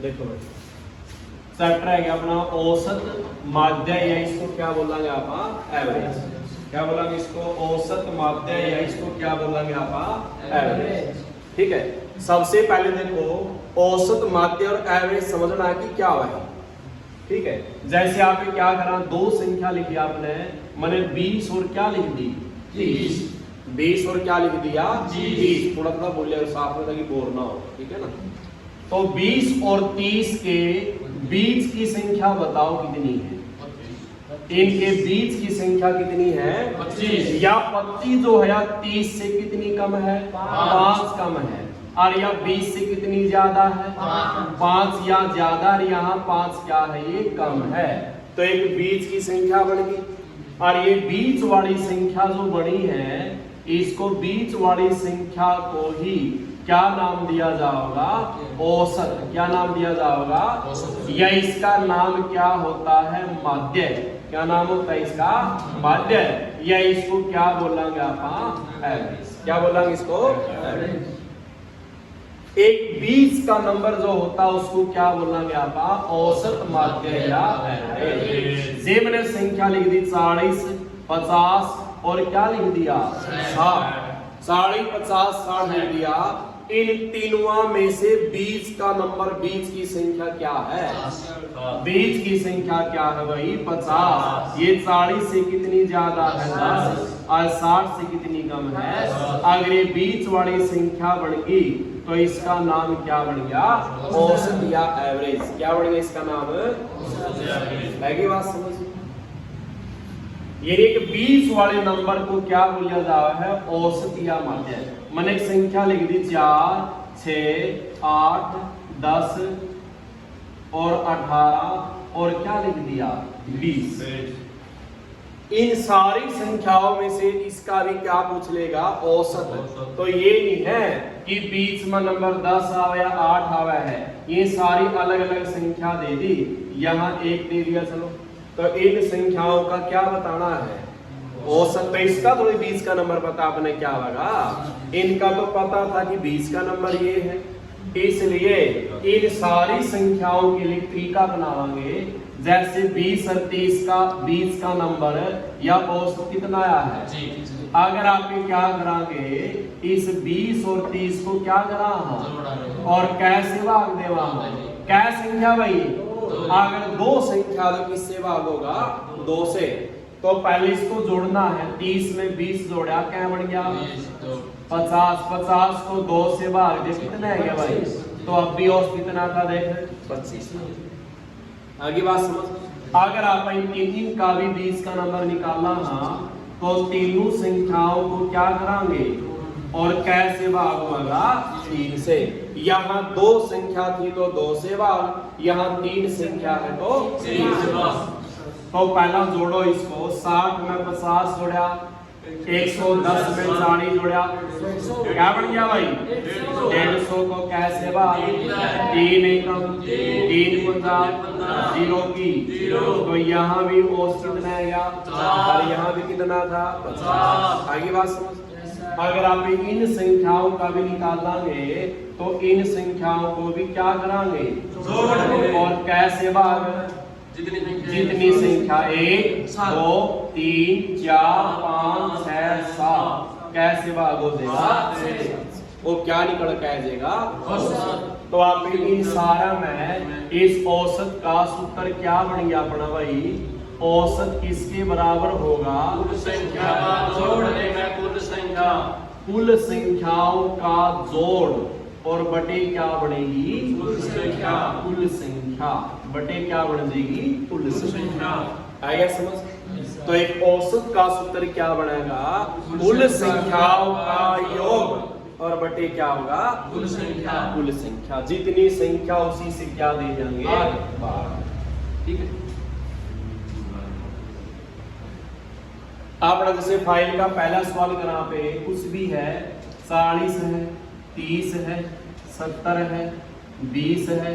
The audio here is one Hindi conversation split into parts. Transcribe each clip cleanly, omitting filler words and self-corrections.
देखो भाई चैप्टर है अपना औसत माध्य या इसको क्या बोलेंगे आप एवरेज। क्या बोलेंगे इसको? औसत माध्य या इसको क्या बोलेंगे आप एवरेज। ठीक है, सबसे पहले देखो औसत माध्य और एवरेज समझना कि क्या है। ठीक है, जैसे आपने क्या करा, दो संख्या लिखी आपने, मैंने 20 और क्या लिख दी 30। 20 और क्या लिख दिया 30। थोड़ा थोड़ा बोलिए साफ में ताकि बोर ना हो। ठीक है ना, तो 20 और 30 के बीच की संख्या बताओ कितनी है। इनके बीच की संख्या कितनी है 25। या 25 जो है 30 से कितनी कम है 5 कम है। और या 20 से कितनी ज्यादा है 5 या ज्यादा। और यहाँ 5 क्या है ये कम है। तो एक बीच की संख्या बन गई। और ये बीच वाली संख्या जो बनी है इसको बीच वाली संख्या को ही क्या नाम दिया जाएगा औसत। क्या नाम दिया जाएगा औसत। या इसका नाम क्या होता है माध्य। क्या नाम होता है इसका माध्य। या इसको क्या बोलेंगे आप एवरेज। क्या बोलेंगे इसको एवरेज। एक बीच का नंबर जो होता है उसको क्या बोलेंगे आप औसत माध्य या एवरेज। ये मैंने संख्या लिख दी 40 50 और क्या लिख दिया 60। 40 50 60 लिख दिया। इन तीनों में से बीच का नंबर बीच की संख्या क्या है बीच की संख्या क्या है भाई 50। ये 40 से कितनी ज्यादा है 10 और 60 से कितनी कम है। अगर ये बीच वाली संख्या बन गई तो इसका नाम क्या बन गया औसत या एवरेज। क्या बन गया इसका नाम है कि बात समझ। ये एक बीच वाले नंबर को क्या बोला जाता है औसत या माध्य। मैंने एक संख्या लिख दी 4 6 8 10 और 18 और क्या लिख दिया 20। इन सारी संख्याओं में से इसका भी क्या पूछ लेगा औसत। तो ये नहीं है कि बीच में नंबर 10 आवे या 8 आवे है। ये सारी अलग अलग संख्या दे दी, यहाँ एक दे दिया। चलो तो इन संख्याओं का क्या बताना है औसत। तो इसका थोड़ी बीच का नंबर पता आपने क्या होगा। इनका तो पता था कि बीच का नंबर ये है, इसलिए इन सारी संख्याओं के लिए तरीका बनावांगे। जैसे 20 और 30 का बीच का नंबर या औसत कितना आया है। अगर आप क्या करांगे इस 20 और 30 को क्या करा और कैसे भाग देवा क्या संख्या भाई। अगर दो संख्या तो किससे भाग होगा 2 से। तो पहले इसको जोड़ना है। 30 में 20 जोड़ा क्या बन गया 50। 50 को 2 से भाग दे कितना है भाई। तो अब भी औसत कितना था देख 25। आगे बात समझ। अगर आप इन तीन का भी 20 का नंबर निकालना है तो तीनों संख्याओं को क्या करांगे और कैसे भाग होगा 3 से। यहाँ 2 संख्या थी तो 2 से भाग, यहाँ 3 संख्या है तो 3 से भाग। तो पहला जोड़ो इसको 60 में 50 जोड़ा 110 में 40 जोड़ा क्या बन गया भाई 150 को कैसे भाग 3 एकम 3 0 की। तो यहाँ भी औसत कितना आएगा और यहाँ भी कितना था 50। आगे बात समझ। अगर आप इन संख्याओं का भी निकालेंगे तो इन संख्याओं को भी क्या करांगे और कैसे भाग जितनी संख्या 1 2 3 4 5 6 7 कैसे भाग हो जाएगा वो क्या निकल के आ जाएगा औसत। तो आप इन सारा में इस औसत का सूत्र क्या बन गया अपना भाई औसत किसके बराबर होगा कुल संख्या का जोड़ने में कुल संख्याओं का जोड़ और बटे क्या बनेगी कुल संख्या बटे क्या बन जाएगी कुल संख्या। आया समझ। तो एक औसत का सूत्र क्या बनेगा कुल संख्याओं का योग और बटे क्या होगा कुल संख्या। जितनी संख्या उसी से क्या दे जाएंगे 12। ठीक है। आपने जैसे फाइल का पहला सवाल करा पे कुछ भी है 40 है 30 है 70 है 20 है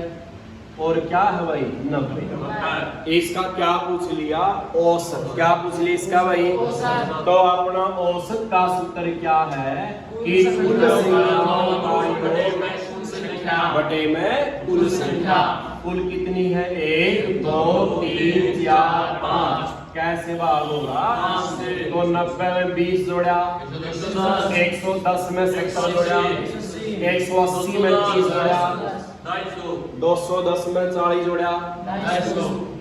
और क्या है भाई 90। इसका क्या पूछ लिया औसत। क्या पूछ लिया इसका भाई तो अपना औसत का सूत्र क्या है कि कुल संख्याओं का योग बटे में कुल संख्या। कुल कितनी है? 1 2 3 4 5। कैसे भाग होगा? तो 90 में 20 जोड़ा, 110 में 70 जोड़ा, 180 में 30 जोड़ा, 210 में 40 जोड़ा,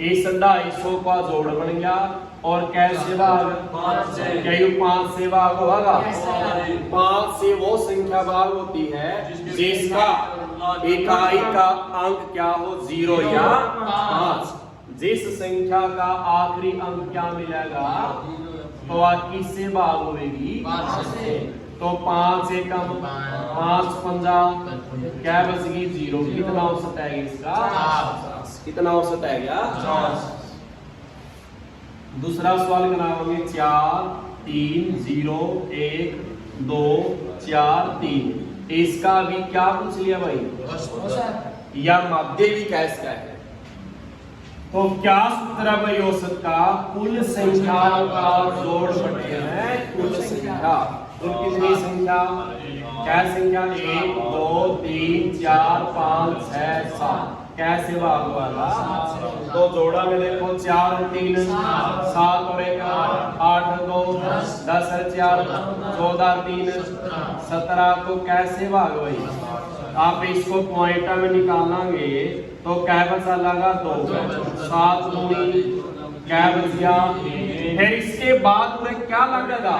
इस 250 का जोड़ बन गया। और कैसे भाग? 5 से भाग होगा। 5 से वो संख्या भाग होती है जिसका इकाई का अंक क्या हो? 0 या 5। जिस संख्या का आखिरी अंक क्या मिलेगा तो आज किससे भाग होगी? 5 से। तो 5 एकम 5 पंजा क्या बचेगी? 0। कितना औसत है इसका? कितना औसत है क्या? 4। दूसरा सवाल का नाम होंगे 4 3 0 1 2 4 3। इसका भी क्या पूछ लिया भाई? या माध्य भी कैसे है? तो क्या सूत्र है भाई औसत का? कुल संख्याओं का जोड़ बटे है कुल संख्या। कुल कितनी संख्या? क्या संख्या? 1 2 3 4 5 6 7। कैसे भाग वाला? तो जोड़ा में देखो 4 और 3 7 और 1 8 और 2 10 और 4 14 और 3 17 को कैसे भाग भाई? आप इसको पॉइंट में निकालेंगे तो क्या बचा लगा? 2 7 दूनी क्या बच गया? फिर इसके बाद पूरे क्या लगेगा?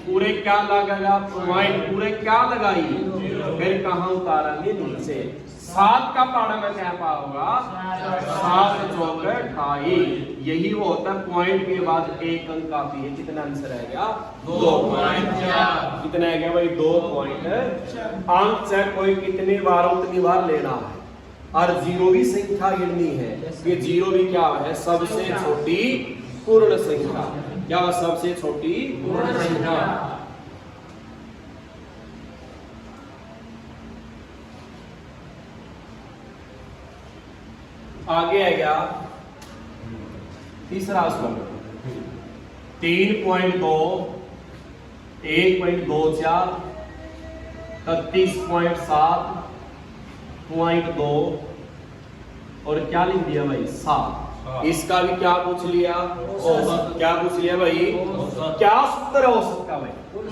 पूरे क्या लगेगा? पॉइंट पूरे क्या लगाई? फिर कहाँ उतारेंगे? नीचे। 7 का पाड़ा में क्या पाओगा? 7 चौक 28। यही वो होता है पॉइंट के बाद एक अंक काफी है। कितना आंसर है क्या? 2 पॉइंट। कितना है क्या भाई? 2 पॉइंट। अंक चाहे कोई कितनी बार उतनी बार लेना है। और 0 भी संख्या गिननी है। ये 0 भी क्या है? सबसे छोटी पूर्ण संख्या। क्या? सबसे छोटी पूर्ण संख्या। आगे है क्या? तीसरा सवाल 3.2 1.24 31.7 0.2 और क्या लिख दिया भाई? 7। इसका भी क्या पूछ लिया? औसत। क्या पूछ लिया भाई? क्या सूत्र है औसत का भाई? कुल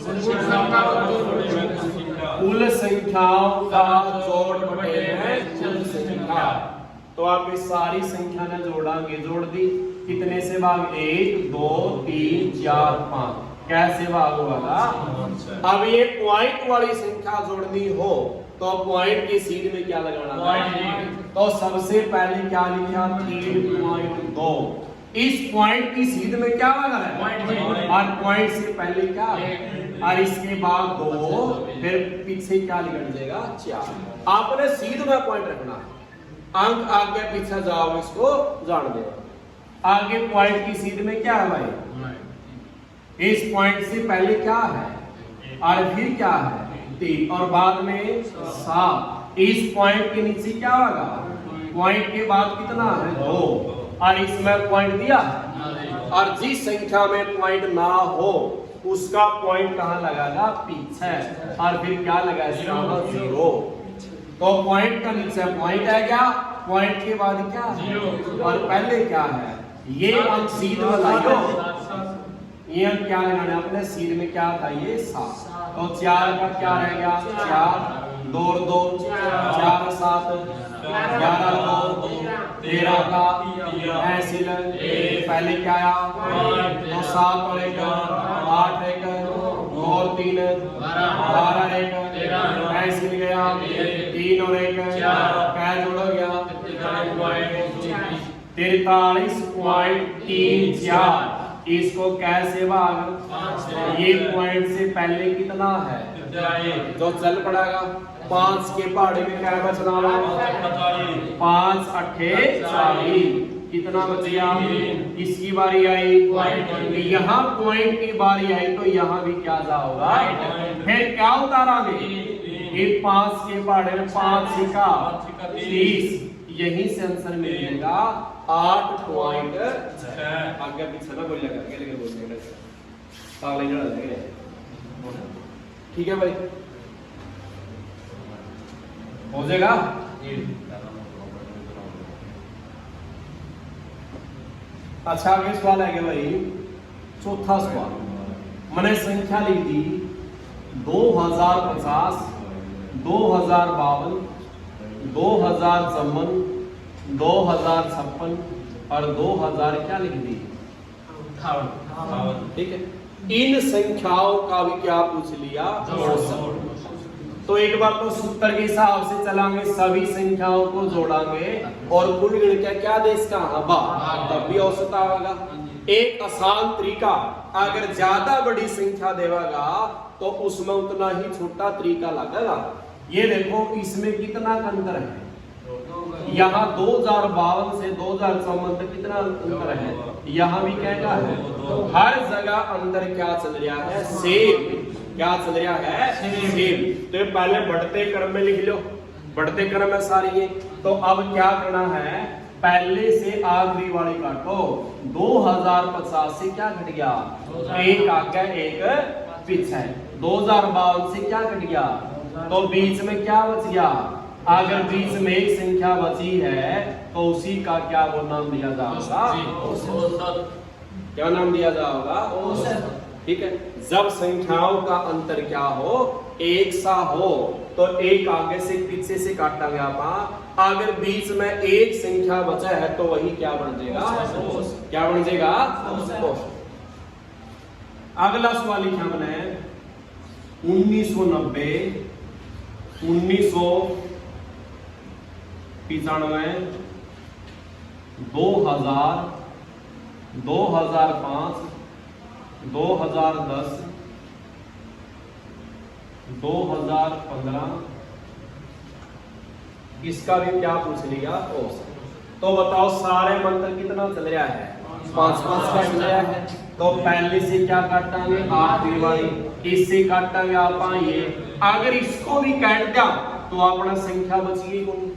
संख्याओं का जोड़ बटे में कुल संख्या। तो आप इस सारी संख्या ने जोड़ांगे। जोड़ दी। कितने से भाग? 1 2 3 4 5। कैसे भाग होगा? अब ये पॉइंट वाली संख्या जोड़नी हो तो पॉइंट की सीध में क्या लगाना? तो सबसे पहले क्या लिखा? 3.2। इस पॉइंट की सीध में क्या लगा है? और पॉइंट से पहले क्या? और इसके बाद 2। फिर पीछे क्या लिख जाएगा? 4। आपने सीध में पॉइंट रखना है। अंक आगे पीछे जाओ इसको जान दे। आगे पॉइंट की सीध में क्या है भाई? इस पॉइंट से पहले क्या है? और फिर क्या है? 3 और बाद में 7। इस पॉइंट के नीचे क्या होगा? पॉइंट के बाद कितना है? 2। और इसमें पॉइंट दिया। और जिस संख्या में पॉइंट ना हो उसका पॉइंट कहाँ लगाएगा? पीछे। और फिर क्या लगाएगा? 0। तो पॉइंट का नीचे पॉइंट है क्या? पॉइंट के बाद क्या? 0। और पहले क्या है? ये अंक सीध में लाइयो। ये अंक क्या लगाना? अपने सीध में क्या था? ये 7। तो 4 का क्या रह गया? 4 2 और 2 4 7 11 2 13 का ऐसे पहले क्या आया? तो 7 और 1 8 1 2 और 3 12 1 ऐसे गया। 3 और 1 क्या जोड़ा गया? 43.34। इसको कैसे भाग? ये पॉइंट से पहले कितना है? जो चल पड़ेगा। 5 के पहाड़े में क्या बचना? 5 8 40। कितना बच गया? इसकी बारी आई। यहाँ पॉइंट की बारी आई तो यहाँ भी क्या जाओगा? फिर क्या उतारांगे? ये 5 के पहाड़े में 5 का 30। यही से आंसर मिलेगा 8.6। आगे पीछे ना बोल लगा लेकिन बोल ठीक है भाई। हो जाएगा। अच्छा आगे सवाल है कि भाई चौथा सवाल, मैंने संख्या लिख दी 2050, 2052, 2054, 2056 और 2000 क्या लिख दी, ठीक है। इन संख्याओं का भी क्या पूछ लिया, तो एक बार तो सूत्र के हिसाब से चलांगे, सभी संख्याओं को जोड़ांगे और कुल गिनके क्या दे इसका हवा, तब भी औसत आएगा। एक आसान तरीका, अगर ज्यादा बड़ी संख्या देगा तो उसमें उतना ही छोटा तरीका लगेगा। ये देखो इसमें कितना अंतर है, यहाँ 2052 से 2054 तक कितना अंतर है, यहाँ भी क्या है, हर जगह अंदर क्या चल रहा है, सेम। क्या चल रहा है, सेम। तो पहले बढ़ते क्रम में लिख लो, बढ़ते क्रम में सारी है। तो अब क्या करना है, पहले से आखिरी वाली काटो। 2050 से क्या घट गया, एक आगे एक पीछे। 2052 से क्या घट गया, तो बीच में क्या बच गया, अगर बीच में एक संख्या बची है तो उसी का क्या वो नाम दिया जाएगा, क्या नाम दिया जाएगा, औसत। ठीक है। जब संख्याओं का अंतर क्या हो, एक सा हो, तो एक आगे से पीछे से काटा गया आप, अगर बीच में एक संख्या बचा है तो वही क्या बन जाएगा, क्या बन जाएगा, औसत। अगला सवाल लिखा मैंने 1990, 1995, 2000, 2005, 2010, 2015, इसका भी क्या पूछ लिया, औसत। तो बताओ सारे मंत्र कितना चल रहा है, 5-5 का चल रहा है। तो पहले से क्या काटांगे, आखिरी वाली, इससे काटांगे आप ये। अगर इसको भी काट दिया तो अपना संख्या बचेगी कौन,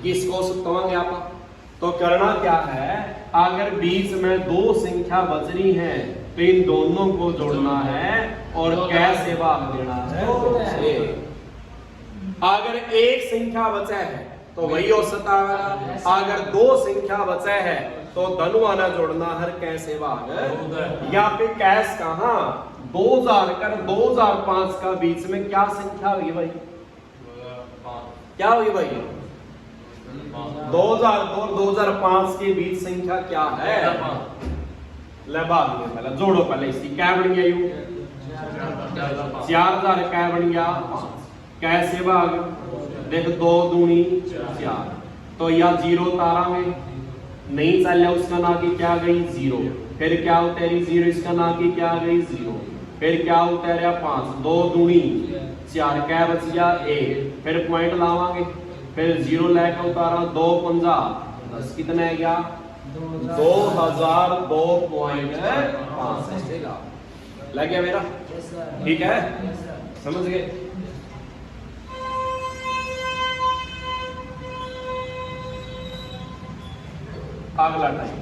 इसको औसत कहेंगे आप। तो करना क्या है, अगर बीच में दो संख्या बच रही है तो इन दोनों को जोड़ना है और कैसे भाग देना है, अगर एक संख्या बचा है तो वही औसत आएगा, अगर दो संख्या बचा है तो धनवाना जोड़ना हर कैसे भाग, या फिर कैस कहां 2000 कर 2005 का बीच में क्या संख्या हुई भाई, क्या हुई भाई, 2002 और 2005 के बीच संख्या क्या है, भाग में पहले जोड़ो, पहले इसकी क्या बन गया, 4000 क्या बन गया, कैसे भाग, देख 2 दूनी 4, तो या 0 तारा में नहीं चल, उसका ना की क्या गई 0, फिर क्या उतरी 0, इसका ना की क्या गई 0, फिर क्या उतरा 5, 2 दूनी 4, क्या बच गया 1, फिर पॉइंट लावांगे, फिर 0 लेकर उतारा 2 पंजा 10, कितना है गया 2002.5 लग गया मेरा, ठीक है, समझ गए। अगला टाइप,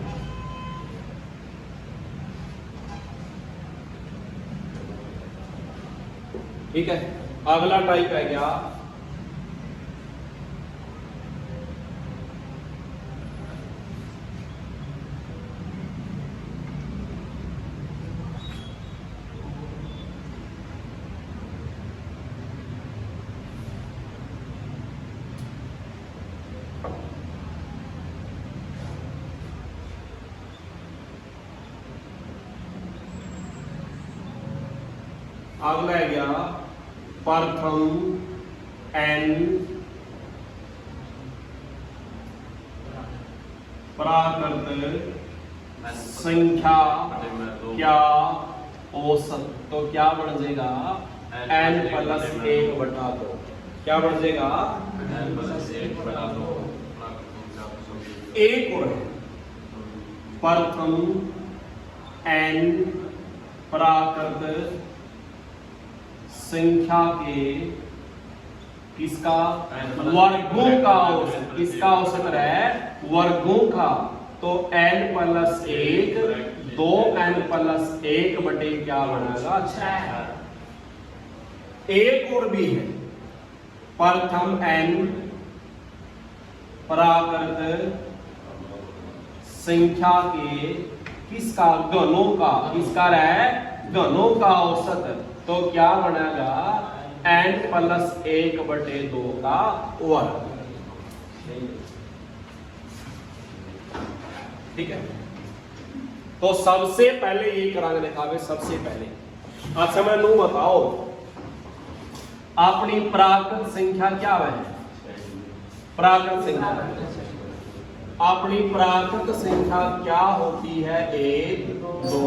ठीक है, अगला टाइप है क्या, अगला है गया प्रथम एन प्राकृत संख्या क्या औसत, तो क्या बन जाएगा n प्लस 1/2, क्या बन जाएगा एक और है प्रथम n प्राकृत संख्या के किसका वर्गों का औसत, किसका औसत है वर्गों का, तो n प्लस 1 2n प्लस 1 बटे क्या बनेगा 6। एक और भी है प्रथम n प्राकृत संख्या के किसका, घनों का, किसका है, घनों का औसत, तो क्या बनेगा n+1/2 का वर्ग। ठीक है, तो सबसे पहले ये करांगे दिखावे सबसे पहले। अच्छा मैं नू बताओ अपनी प्राकृत संख्या क्या है, प्राकृत संख्या, अपनी प्राकृत संख्या क्या होती है, 1 2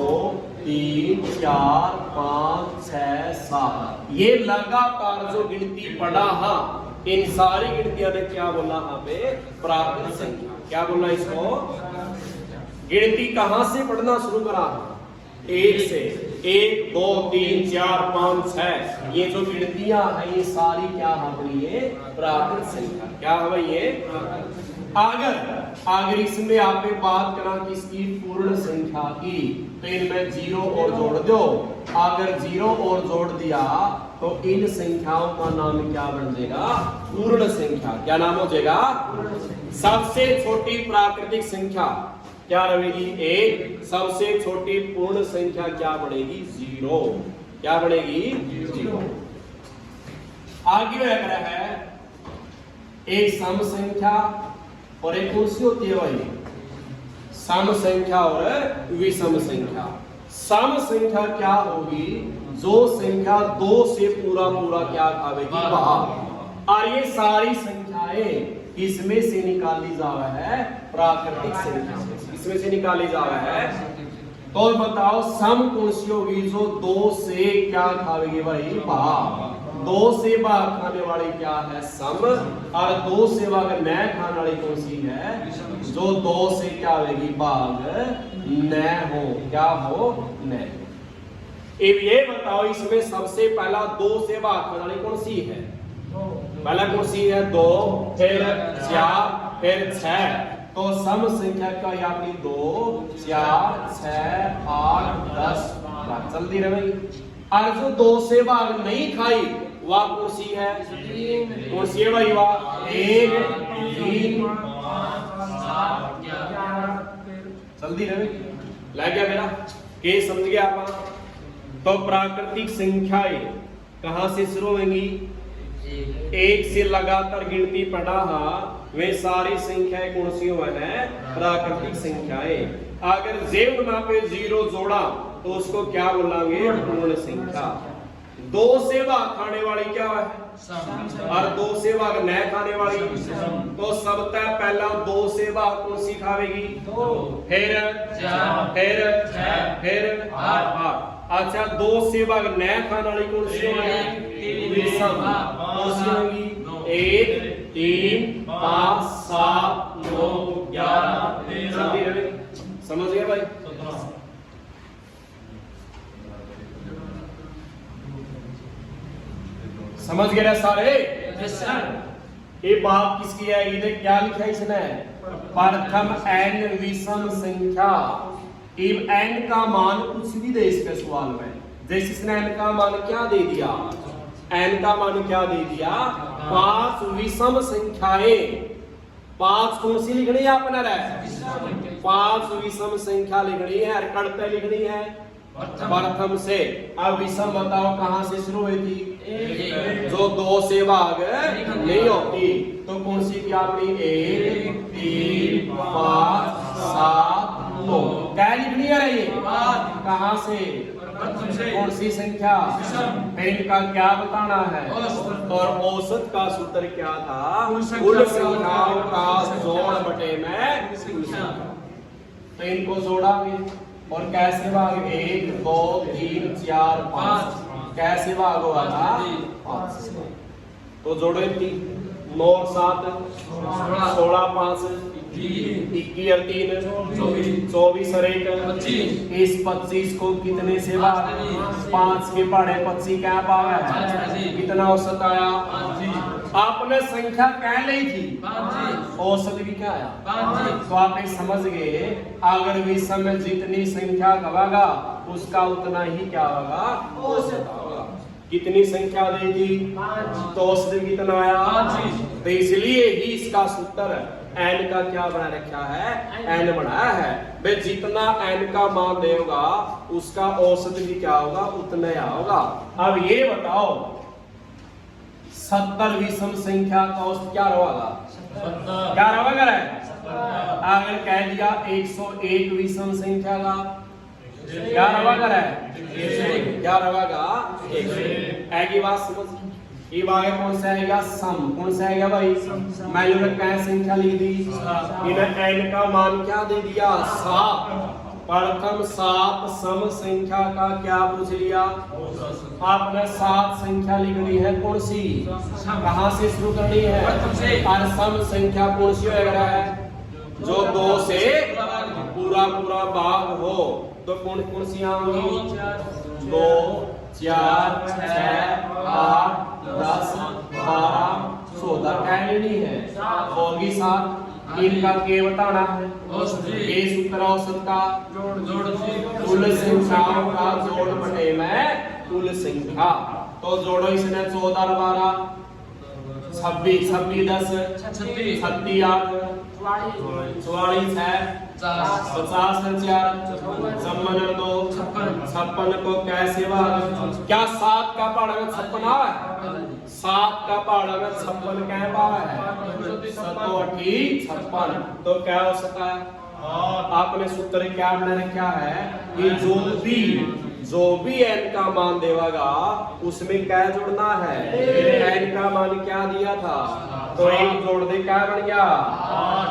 3 4 5 6 7, ये लगातार जो गिनती पढ़ा, हाँ इन सारी गिनतियां ने क्या बोला यहाँ पे, प्राकृत संख्या। क्या बोला इसको, गिनती कहां से पढ़ना शुरू करा, 1 से, 1 2 3 4 5 6, ये जो गिनतियां हैं ये सारी क्या अपनी ये प्राकृत संख्या, क्या है ये। अगर इसमें आप बात करा किसकी, पूर्ण संख्या की, तो इनमें 0 और जोड़ दो। अगर 0 और जोड़ दिया तो इन संख्याओं का नाम क्या बन जाएगा, पूर्ण संख्या। क्या नाम हो जाएगा, सबसे छोटी प्राकृतिक संख्या क्या रहेगी, 1, सबसे छोटी पूर्ण संख्या क्या बढ़ेगी, 0। क्या बढ़ेगी, 0। आगे अगर है एक सम संख्या और एक कौन सी होती है भाई, सम संख्या और विषम संख्या। सम संख्या क्या होगी, जो संख्या 2 से पूरा क्या खावेगी, भाग। और ये सारी संख्याएं इसमें से निकाली जावा है, प्राकृतिक संख्या इसमें से निकाली जावा है। तो बताओ सम कौन सी होगी, जो 2 से क्या खावेगी भाई, भाग। 2 से भाग खाने वाली क्या है, सम, और 2 से भाग न खाने वाली कौन सी है, जो 2 से क्या होगी, भाग न हो, क्या हो, न। अब ये बताओ इसमें सबसे पहला 2 से भाग खाने वाली कौन सी है, पहला कौन सी है, 2, फिर 4, फिर 6। तो सम संख्या का यानी 2 4 6 8 10 चलती रहेगी। और जो 2 से भाग नहीं खाई वह कौन सी है, कौन सी है भाई, वह 1 3 5 7 जल्दी रहेगी। लग गया मेरा, के समझ गया आप। तो प्राकृतिक संख्याएं कहां से शुरू होंगी, 1 से लगातार गिनती पढ़ा, वे सारी संख्याएं कौन सी है, प्राकृतिक संख्याएं। अगर जेब ना पे 0 जोड़ा तो उसको क्या बोलेंगे, पूर्ण संख्या। 2 से भाग खाने वाली क्या है, और 2 से भाग न खाने वाली, तो सबसे पहला 2 से भाग कौन सी खावेगी, फिर 4, फिर 8। अच्छा 2 से भाग न खाने वाली कौन सी होगी, विषम, कौन सी होगी, 1 3 5 7 9 11 13। समझ गए भाई, समझ गए सारे। ये बात किसकी है, ये क्या लिखा है इसने, प्रथम n विषम संख्या। इब n का मान कुछ भी दे इसके सवाल में, जैसे इसने n का मान क्या दे दिया, n का मान क्या दे दिया, 5 विषम संख्याएं। 5 कौन सी लिखनी है अपना, 5 विषम संख्या लिखनी है, और कड़ते लिखनी है प्रथम से। अब विषम बताओ कहां से शुरू हुई थी, जो 2 से भाग नहीं होती, तो कौन सी थी अपनी, 1 3 5 7 9। क्या लिखनी है ये, कहां से, कौन सी संख्या, इनका क्या बताना है, और औसत का सूत्र क्या था, कुल संख्याओं का जोड़ बटे में कुल संख्या। तो इनको जोड़ांगे और कैसे भाग, 1 2 3 4 5, कैसे भाग होगा था, 5। तो जोड़ो 9 7 16 5 21 और 3 24 और 1 25। इस 25 को कितने से भाग, 5 के पढ़े 25 क्या पावे, कितना औसत आया, आपने संख्या कह ली थी, औसत भी क्या आया। तो आप समझ गए, अगर विषम में जितनी संख्या गवागा उसका उतना ही क्या होगा, औसत होगा। कितनी संख्या दे दी, तो औसत कितना आया, तो इसलिए ही इसका सूत्र एन का क्या बना रखा है, एन बनाया है। भाई जितना एन का मान देगा उसका औसत भी क्या होगा, उतना ही होगा। अब ये बताओ 70 विषम संख्या का औसत क्या रहेगा, क्या रहेगा। अगर कह दिया 101 विषम संख्या का क्या रहेगा, क्या रहेगा, एक ही बात समझ। ये आगे कौन सा है, सम कौन सा है भाई, मैंने क्या संख्या लिख दी, इन्हें एन का मान क्या दे दिया, 7। प्रथम 7 सम संख्या का क्या पूछ लिया, आपने 7 संख्या लिखनी है, कौन सी, कहां से शुरू करनी है, और सम संख्या कौन सी है, जो 2 से पूरा पूरा भाग हो। तो कौन कौन सी होंगी, 2 4 6 8 10 12 14 नहीं है, होगी 7। इनका के बताना है, ये सूत्र औसत का कुल संख्याओं का जोड़ बटे में कुल संख्या। तो जोड़ो इसने 14 और 12 26 26 10 36 8 44 है 50 4 54 2 56 को कैसे भाग, क्या 7 का पहाड़ा में 56 आ है, 7 का पहाड़ा में 56 क्या पावा है, 56। तो क्या हो सकता है, आपने सूत्र क्या बना रखा है कि जो भी एन का मान देगा उसमें क्या जोड़ना है, एन का मान क्या दिया था, तो एक जोड़ दे क्या बन गया,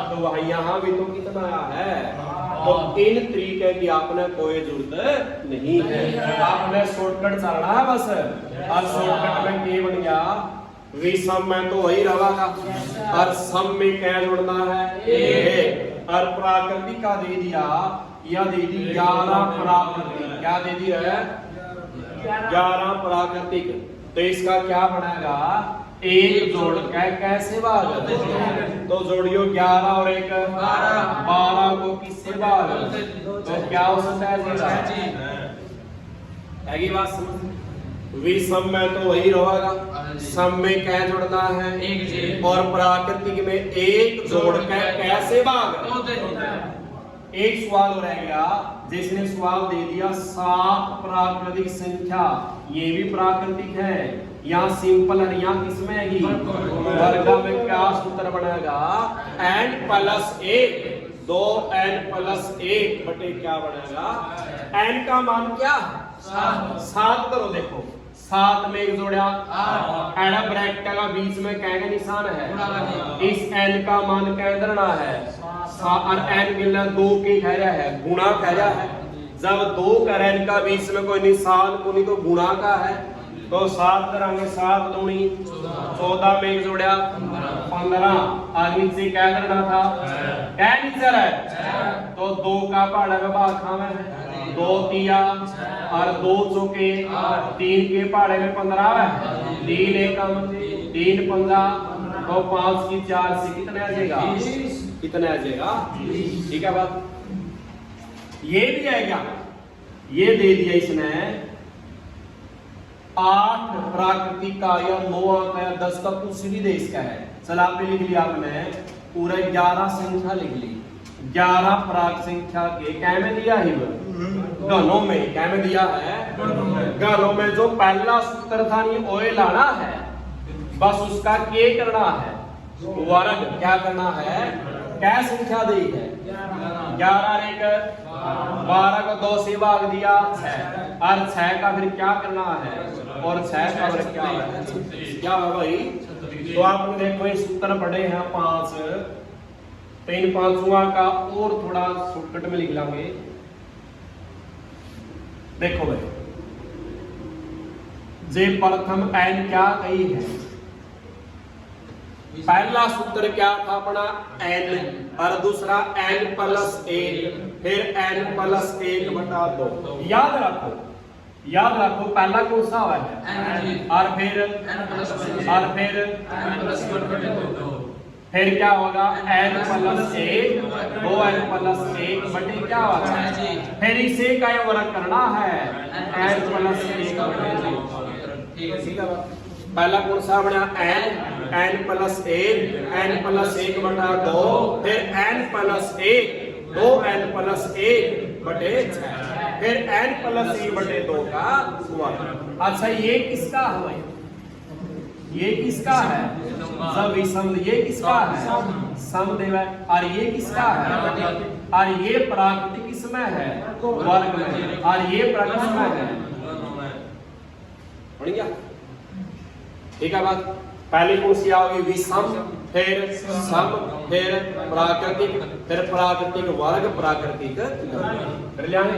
तो वह यहाँ भी तो कितना है। तो इन तरीके की आपने कोई जरूरत नहीं है, आपने शॉर्टकट चलना है बस। और शॉर्टकट में क्या बन गया, विषम में तो वही रहेगा, और सम में क्या जोड़ना है, एक। और प्राकृतिक का दे दिया, यह दे दी 11 प्राकृतिक, क्या दे दी है, 11 प्राकृतिक। तो इसका क्या बनेगा, एक जोड़ के कैसे भाग, तो जोड़ियो 11 और 1 12 को किससे भाग, तो क्या हो सकता है, बात समझ। विषम में तो वही रहेगा, सम में क्या जोड़ना है, और प्राकृतिक में एक जोड़ के कैसे भाग। एक सवाल रह गया, जिसने सवाल दे दिया 7 प्राकृतिक संख्या, ये भी प्राकृतिक है, यहाँ सिंपल है, यहाँ किसमें है, वर्ग में क्या सूत्र बनेगा, n + 1 2n + 1 बटे क्या बनेगा, n का मान क्या 7 करो, देखो 7 में एक जोड़ा, एड़ा ब्रैकेट का बीच में क्या का निशान है, इस n का मान क्या करना है, और n गिनना 2 के कह रहा है, गुणा कह रहा है। जब 2 का n का बीच में कोई निशान को नहीं तो गुणा का है, तो 7 करेंगे, 7 दूनी 14 में एक जोड़ा 15, और नीचे क्या करना था, क्या नीचे है, तो 2 का पहाड़ा का भाग खावे है, 2 तिया और 2 चौके 3 के पहाड़े में 15 है, 3 एकम 3 15, तो 5 की 4 से कितना आ जाएगा, कितना आ जाएगा, ठीक है बात। ये भी आएगा, ये दे दिया इसने 8 प्राकृतिक का या 9 का या 10 का कुछ भी देश का है, चल आपने लिख लिया, आपने पूरा 11 संख्या लिख ली, 11 प्राक संख्या के क्या में दिया है, गणों में क्या में दिया है, गणों में जो पहला सूत्र था नहीं ओए लाना है, बस उसका के करना है, वर्ग क्या करना है, क्या संख्या दी है, 11 1 12 को 2 से भाग दिया 6, और 6 का फिर क्या करना है, और 6 का फिर क्या है, क्या है भाई। तो आपने देखो ये सूत्र पढ़े हैं 5, तो इन 5वां का और थोड़ा शॉर्टकट में लिख लेंगे। देखो भाई, जे प्रथम n क्या कही है, पहला सूत्र क्या था अपना n, और दूसरा n + 1, फिर n + 1 बटा 2। याद रखो पहला कौन सा है, और फिर क्या होगा, n + 1 2n + 1 बटे क्या होगा, फिर इसे का वर्ग करना है, n + 1 बटे 2। पहला कौन सा बना, n प्लस 1 n प्लस 1 बटा 2 फिर n प्लस 1 2n प्लस 1 बटे 6 फिर n प्लस 1 बटे 2 का वर्ग। अच्छा ये किसका है भाई? ये किसका है? जब विषम। ये किसका है? समदेव है। और ये किसका है? और ये प्राकृतिक किसमें है? वर्ग में। और ये प्राकृतिक में है। बढ़ गया? ठीक है बात। पहली कौन सी आओगी? विषम, फिर सम, फिर प्राकृतिक, फिर प्राकृतिक वर्ग, प्राकृतिक कर लिया है।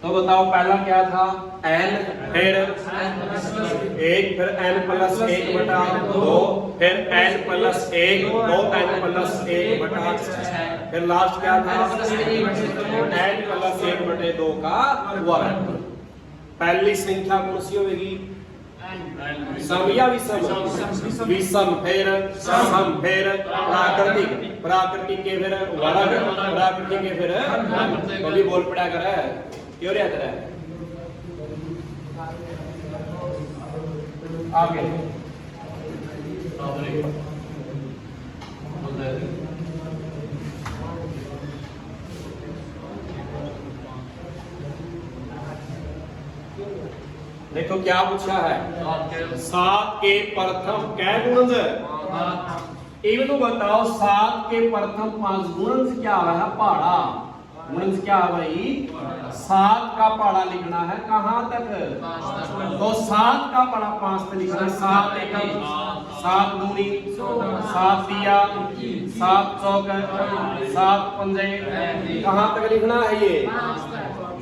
तो बताओ पहला क्या था? n, फिर 1, फिर n प्लस 1 बटा 2, फिर n प्लस 1 2n प्लस 1 बटा 6, फिर लास्ट क्या था? n प्लस 1 बटे 2 का वर्ग। पहली संख्या कौन सी होगी? सम या विषम? विषम, फिर सम, फिर प्राकृतिक, प्राकृतिक के फिर वर्ग, प्राकृतिक के फिर कभी बोल पड़ा करे क्यों याद रहा है? आगे देखो क्या पूछा है? 7 के प्रथम कै गुणज? एक तो बताओ 7 के प्रथम 5 गुणज क्या है? पहाड़ा गुणज क्या है भाई? 7 का पहाड़ा लिखना है कहां तक? तो 7 का पहाड़ा 5 तक लिखना है। 7 एकम 7 दूनी 7 दिया 7 चौक 7 पंजे कहां तक लिखना है? ये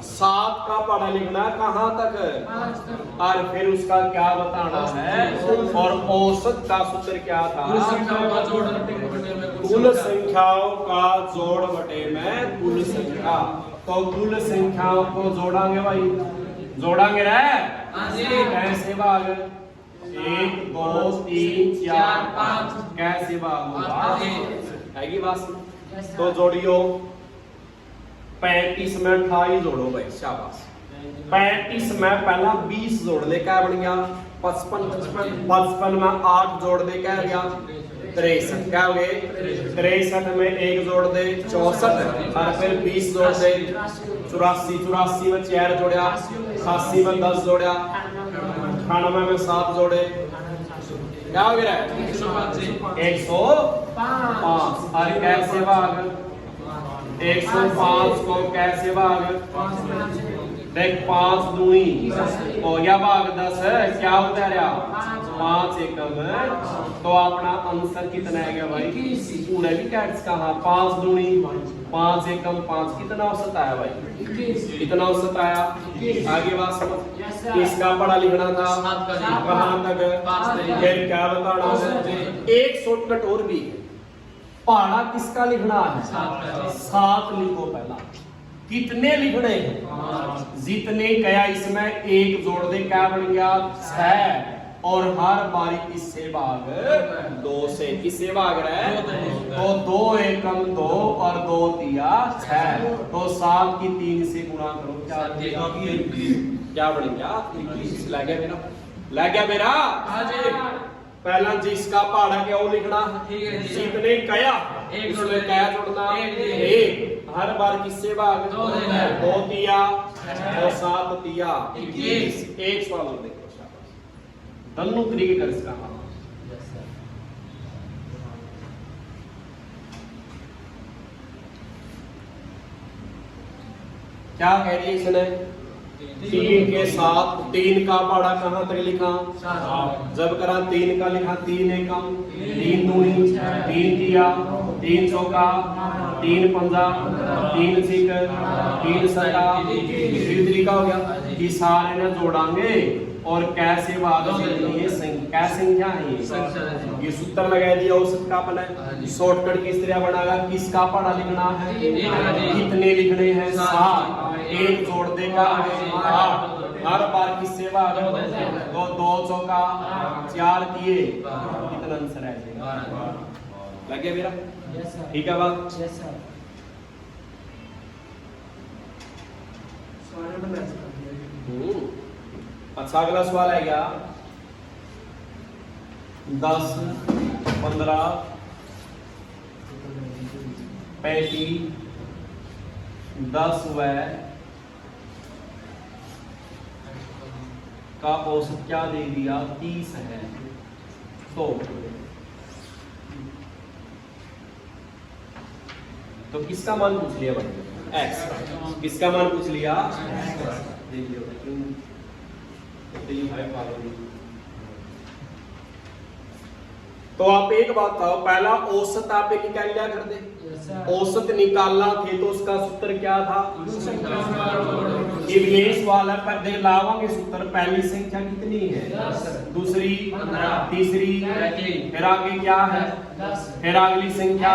7 का पहाड़ा लिखना है कहां तक? और फिर उसका क्या बताना है? और औसत का सूत्र क्या था? कुल संख्याओं का जोड़ बटे में कुल संख्या। तो कुल संख्याओं को जोड़ांगे भाई, जोड़ांगे रे कैसे भाग? 1 2 3 4 5 कैसे भाग होगा? आएगी बात? तो जोड़ियो 35 में 28 जोड़ो भाई, शाबाश। 35 में पहला 20 जोड़ दे, क्या बन गया? 55 में 8 जोड़ दे, क्या गया? 63 क्या हो गए? 63 में 1 जोड़ दे 64 और फिर 20 जोड़ दे 84 में 4 जोड़िया 88 में 10 जोड़िया 98 में 7 जोड़े क्या हो गया? 105। और कैसे भाग? 105 को कैसे भाग? देख 5 दूनी हो गया भाग 10 है, क्या होता है? 5 एकम। तो अपना आंसर कितना है भाई? पूरा भी कैट्स का। हाँ 5 दूनी 5 एकम 5 कितना औसत आया भाई? कितना औसत आया? आगे बात समझ। इसका पढ़ा लिखना था कहां तक? फिर क्या बताना है? एक शॉर्टकट और भी, पहाड़ा किसका लिखना है? 7 लिखो पहला। कितने लिखने हैं? जितने गया इसमें 1 जोड़ दे, क्या बन गया? 6। और हर बारी किससे भाग? 2 से। किससे भाग रहा है? तो 2 एकम 2 और 2 दिया 6। तो 7 की 3 से गुणा करो, क्या बन गया? 21। लग गया मेरा? लग गया मेरा? पहला जिसका पहाड़ा क्या वो लिखना, जितने कया उसमें कया जोड़ना 1। हर बार किससे भाग? 2 दिया और 7 दिया 21। एक सवाल और देखो, दोनों तरीके कर इसका क्या कह रही है इसने? 3 के साथ 3 का पहाड़ा कहां तक लिखा? जब करा 3 का लिखा 3 एकम 3 दूनी 3 दिया 3 चौका 3 पंजा 3 सिक 3 सटा 3 तरीका हो गया। ये सारे ना जोड़ांगे और कैसे भाग? ये संख्या संख्या है, ये सूत्र लगा दिया औसत का अपना। शॉर्टकट किस तरह बनाएगा? किसका पहाड़ा लिखना है? कितने लिखने हैं? 7। 1 जोड़ देगा 8। हर बार किससे भाग? तो 2 चौका 4 दिए, कितना आंसर है? लग गया मेरा? ठीक है बात? अच्छा अगला सवाल है क्या? 10, 15, 35, 10 व का औसत क्या दे दिया 30 है। तो किसका मान पूछ लिया भाई? x। किसका मान पूछ लिया? देख लियो तो आप एक बात कहो, पहला औसत आप एक क्या लिया कर दे? औसत निकालना थे तो उसका सूत्र क्या था? ये सवाल है, पर दे लावांगे सूत्र। पहली संख्या कितनी है? दूसरी, तीसरी, फिर आगे क्या है? फिर अगली संख्या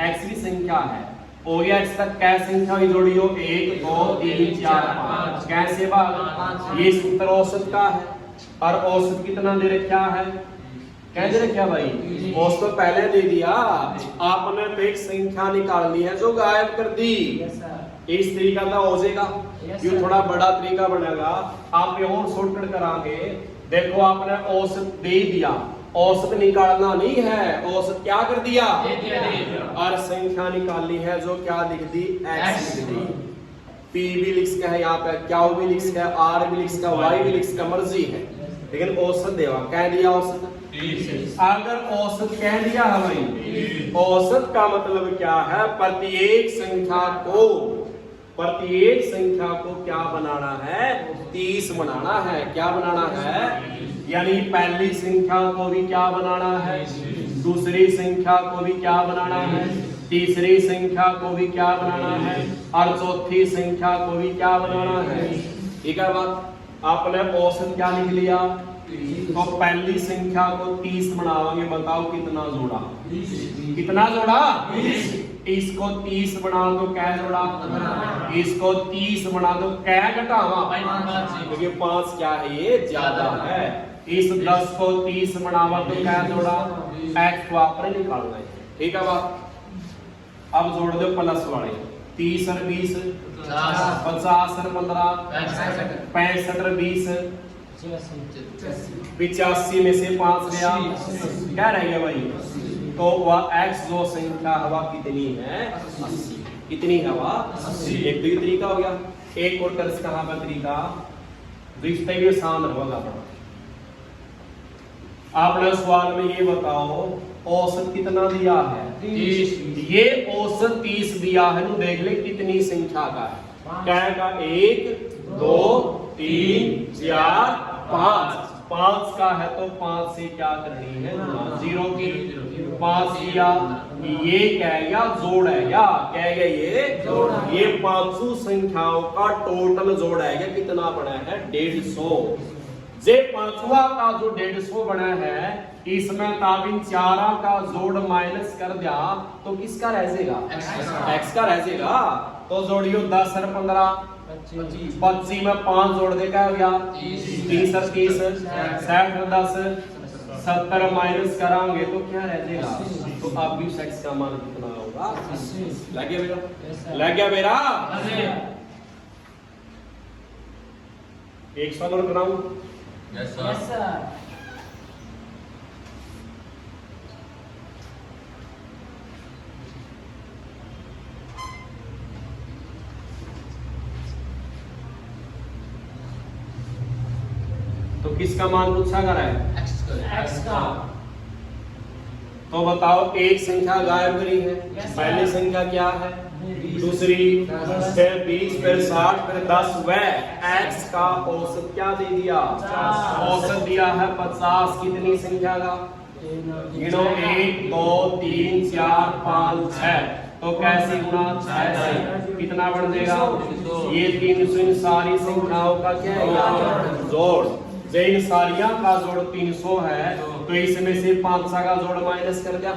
x की संख्या है। हो गया x तक क्या संख्या हुई जोड़ियो? 1 2 3 4 5। कैसे भाग? ये सूत्र औसत का है। और औसत कितना दे रखा है? कैसे रखा भाई? औसत तो पहले दे दिया। आपने तो एक संख्या निकालनी है जो गायब कर दी। इस तरीका का हो जाएगा। ये थोड़ा बड़ा तरीका बनेगा। आप ये और शॉर्टकट करांगे। देखो आपने औसत दे दिया, औसत निकालना नहीं है, औसत क्या कर दिया? और संख्या निकालनी है जो क्या लिख दी? x लिख दी। p भी लिख का है यहाँ पे, क्या भी लिख का है, r भी लिख का, y भी लिख का, मर्जी है। लेकिन औसत देवा कह दिया औसत। अगर औसत कह दिया है भाई, औसत का मतलब क्या है? प्रत्येक संख्या को क्या बनाना है? 30 बनाना है। क्या बनाना है? यानी पहली संख्या को भी क्या बनाना है? दूसरी संख्या को भी क्या बनाना है? तीसरी संख्या को भी क्या बनाना है? और चौथी संख्या को भी क्या बनाना है? ठीक है बात। आपने औसत क्या लिख लिया? तो पहली संख्या को 30 बनाओगे। बताओ कितना जोड़ा? कितना जोड़ा? इसको 30 बना दो, क्या जोड़ा? इसको 30 बना दो, क्या घटावा? क्योंकि 5 क्या है? ये ज्यादा है। इस 10 को 30 बनावा तो क्या जोड़ा? x को आपने निकालना है। ठीक है बात। अब जोड़ दो प्लस वाले। 30 और 20 50 और 15 65 और 20 85 में से 5 गया, क्या रह गया भाई? तो वह x जो संख्या हवा कितनी है? 80। कितनी हवा? 80। एक तो ये तरीका हो गया। एक और कर कहां का तरीका रिश्ते भी आसान होगा। आपने सवाल में ये बताओ औसत कितना दिया है? 30। ये औसत 30 दिया है तो देख ले कितनी संख्या का है। क्या का? 1 2 3 4 5 का है तो 5 से क्या करनी है? 0 की 5 किया। ये क्या है? या जोड़ है? या क्या है? ये 500 संख्याओं का टोटल जोड़ है। कितना बना है? 150। जे पांचवा का जो 150 बना है, इसमें ताबिन 4 का जोड़ माइनस कर दिया तो किसका रह जाएगा? x का रह जाएगा। तो जोड़ियो 10 और 15 25 में 5 जोड़ दे क्या हो गया? 30 और 30 60 और 10 70 माइनस करांगे तो क्या रह जाएगा? तो अब भी x का मान कितना होगा? 80। लग गया बेटा? लग गया बेटा? एक सवाल और कराऊं? Yes sir. तो किसका मान पूछा जा रहा है? X का। तो बताओ एक संख्या गायब करी है। पहली संख्या क्या है? दूसरी, फिर 20, फिर 60, फिर 10 व x का औसत क्या दे दिया? औसत दिया है 50। कितनी संख्या का? 1 2 3 4 5 6। तो कैसे गुना? 6 से। कितना बढ़ जाएगा? ये 300 इन सारी संख्याओं का क्या है? जोड़। जो इन सारिया का जोड़ 300 है तो इसमें से 500 का जोड़ माइनस कर दिया।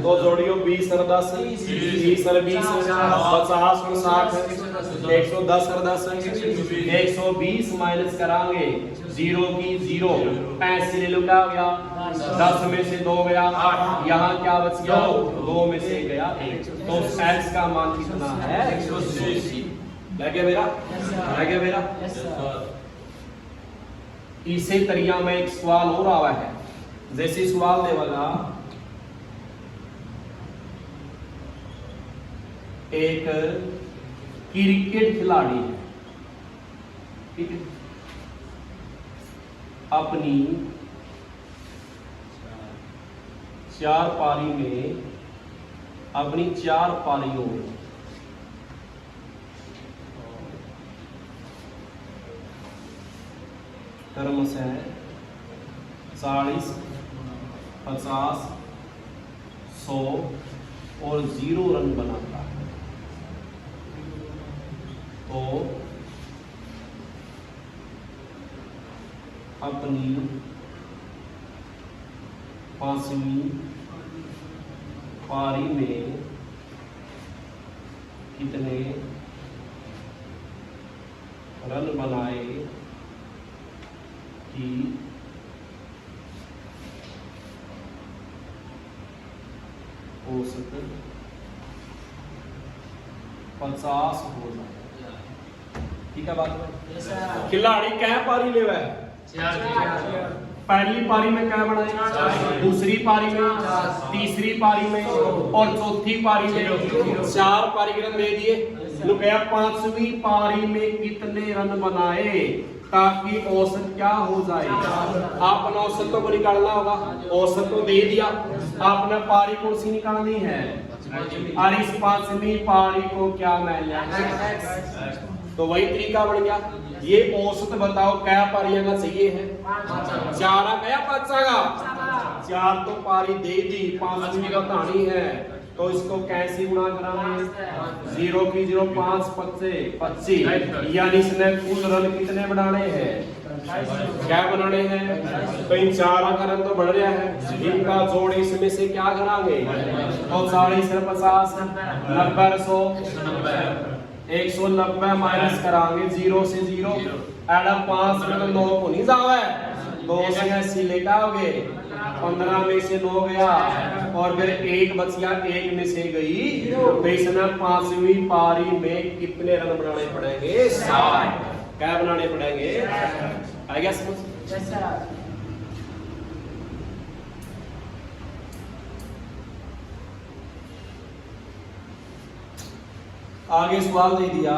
तो जोड़ियो 20 और 10 30 और 20 50 और 60 110 और 10 120 माइनस करांगे 0 की 0 पैसे ले लो। क्या हो गया? 10 में से 2 गया, यहाँ क्या बच गया? 2 में से गया 1। तो x का मान कितना है? 180। लग गया मेरा? लग गया मेरा? इसी तरीका में एक सवाल हो रहा है। जैसे सवाल देगा एक क्रिकेट खिलाड़ी है, ठीक है, अपनी 4 पारी में, अपनी 4 पारियों में क्रमश है 40, 50, 100 और 0 रन बनाता है, तो अपनी 5वीं पारी में कितने रन बनाए कि औसत 50 हो जाए। ठीक है बात में? Yes, sir. खिलाड़ी क्या पारी ले है? पहली पारी में क्या बनाए, दूसरी पारी में, तीसरी पारी में और चौथी पारी में 4 पारी के रन दे दिए। रुपया 5वीं पारी में कितने रन बनाए ताकि औसत क्या हो जाए। आपने औसत तो निकालना होगा, औसत तो दे दिया, आपने पारी कौन सी निकालनी है, और इस 5वीं पारी को क्या मैं लिया, तो वही तरीका बन गया। ये औसत बताओ क्या पारियां का चाहिए है, 4 गया 5 का, 4 तो पारी दे दी, 5वीं बतानी है, तो इसको कैसे गुणा कराएंगे, 0 की 0 5 25 25, यानी इसने कुल रन कितने बनाने हैं, क्या बनाने हैं, तो इन 4 का रन तो बढ़ रहा है, इनका जोड़ इसमें से क्या कराएंगे, तो 40 से 50 90 100 190 माइनस कराएंगे 0 से 0, एडा 5 में तो 9 को नहीं जावा है, 2 से 80 लेकर आओगे, 15 में से 9 गया और फिर 1 बच गया, 1 में से गई, तो इसमें 5वीं पारी में कितने रन बनाने पड़ेंगे, 60। क्या बनाने पड़ेंगे, आ गया समझ? Yes, sir. आगे सवाल दे दिया,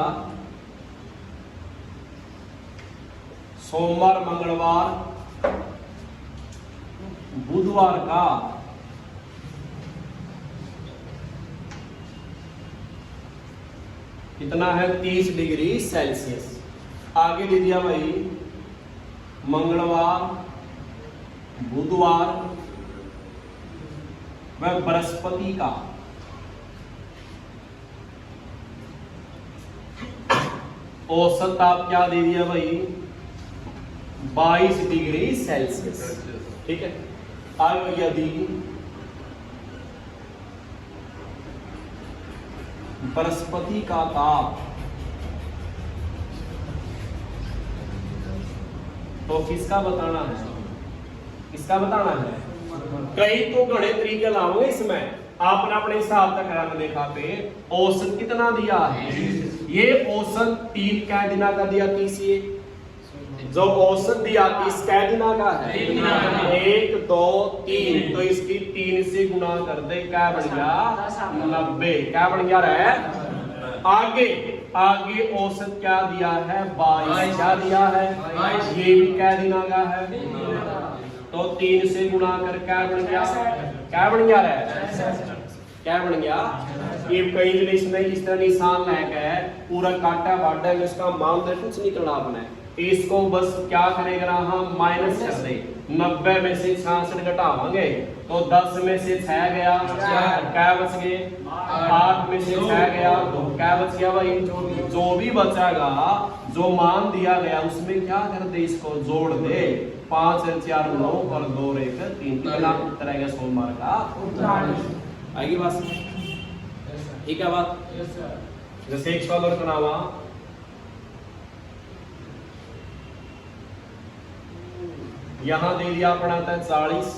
सोमवार, मंगलवार, बुधवार का कितना है 30 डिग्री सेल्सियस। आगे दे दिया भाई मंगलवार, बुधवार व बृहस्पति का औसत आप क्या दे दिया भाई 22 डिग्री सेल्सियस। ठीक है, अब यदि बृहस्पति का ताप तो किसका बताना है, किसका बताना है, कई तो घने तरीके लाओगे इसमें, आपने अपने हिसाब तक रन देखा पे औसत कितना दिया है, ये औसत 3 कै दिना का दिया, तीसरे जो औसत दिया 30 कै दिना का है, 1 2 3, तो इसकी 3 से गुणा कर दे, क्या बन गया 90, क्या बन गया रे। आगे आगे औसत क्या दिया है 22, क्या दिया है, ये भी कै दिना का है, तो 3 से गुणा कर क्या बन गया, क्या बन गया रे, क्या बन गया। ये कई जिले में इस तरह निशान लेके पूरा काटा बाटा है, इसका मान दे कुछ नहीं करना आपने, इसको बस क्या करेगा हम माइनस कर दे, 90 में से 66 घटावांगे तो 10 में से 6 गया, क्या बच गए, 8 में से 6 गया, तो क्या बच गया भाई, जो भी बचेगा जो मान दिया गया उसमें क्या कर दे, इसको जोड़ दे, 5 4 9 और 2 1 3, कितना उत्तर आएगा सोमवार का, आएगी बात, ठीक है बात। जैसे एक सवाल और करावा, यहां दे दिया अपना था 40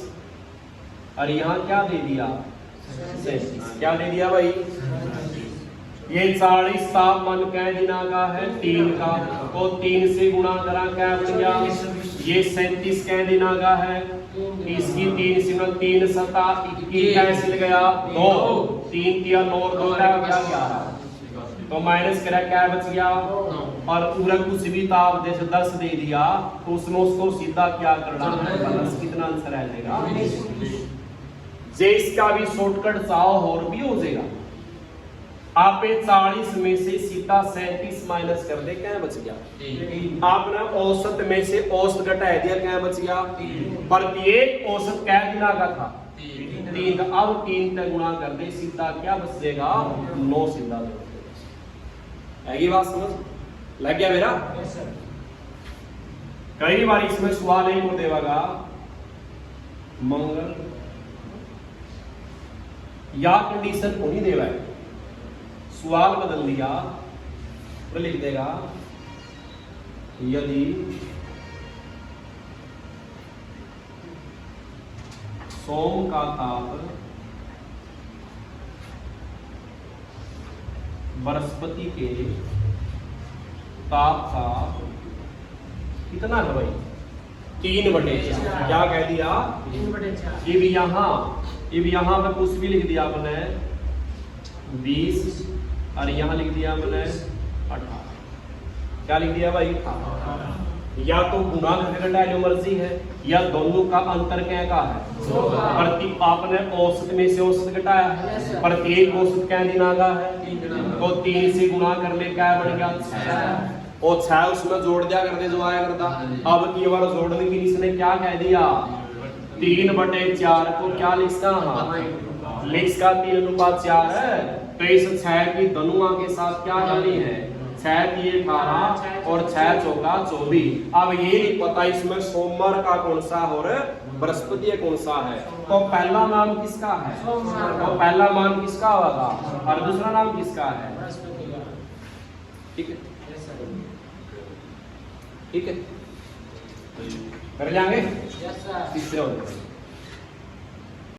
और यहां क्या दे दिया 37, क्या दे दिया भाई, ये 40 तापमान कै दिना का है 3 का, तो 3 से गुणा करा क्या बन गया ये 37 क्या दिनागा है, इसकी 3 सिमरन 3 सता 21 कैसे लग गया 2, 3 तिया 9 और 2 क्या हो गया 11, तो माइनस करा क्या बच गया, और पूरा कुछ भी ताप दे 10 दे दिया तो उसमें उसको सीधा क्या करना है, प्लस कितना आंसर आ जाएगा। जे इसका भी शॉर्टकट चाहो और भी हो जाएगा। आप 40 में से सीधा 37 माइनस कर दे क्या बच गया, आपने औसत में से औसत घटा दिया क्या बच गया, प्रत्येक औसत क्या दिना का था 3, अब 3 तक गुणा कर दे सीधा क्या बच जाएगा 9 सीधा आएगी बात समझ लग गया मेरा। कई बार इसमें सवाल एक को देगा मंगल या कंडीशन को नहीं देगा, सवाल बदल दिया तो लिख देगा यदि सोम का ताप बृहस्पति के ताप का कितना है भाई 3/4, क्या कह दिया 3/4, अब यहाँ पे कुछ भी लिख दिया आपने 20 और यहाँ लिख दिया आपने 18, क्या लिख दिया भाई 18, या तो गुणा करके घटाए जो मर्जी है या दोनों का अंतर क्या का है, प्रति आपने औसत में से औसत घटाया है, प्रत्येक औसत क्या दिना का है, तो 3 से गुणा कर ले क्या बन गया 6, और 6 उसमें जोड़ दिया करते जो आया करता। अब की बार जोड़ने की इसने क्या कह दिया 3/4 को क्या लिखना लिख का 3:4 है, तो इस 6 की दोनों के साथ क्या जानी है 6 की 18 और 6 चौका 24। अब ये नहीं पता इसमें सोमवार का कौन सा और बृहस्पति कौन सा है, तो पहला नाम किसका है, तो पहला नाम किसका होगा और दूसरा नाम किसका है, ठीक है ठीक है कर जाएंगे। Yes, sir. तीसरे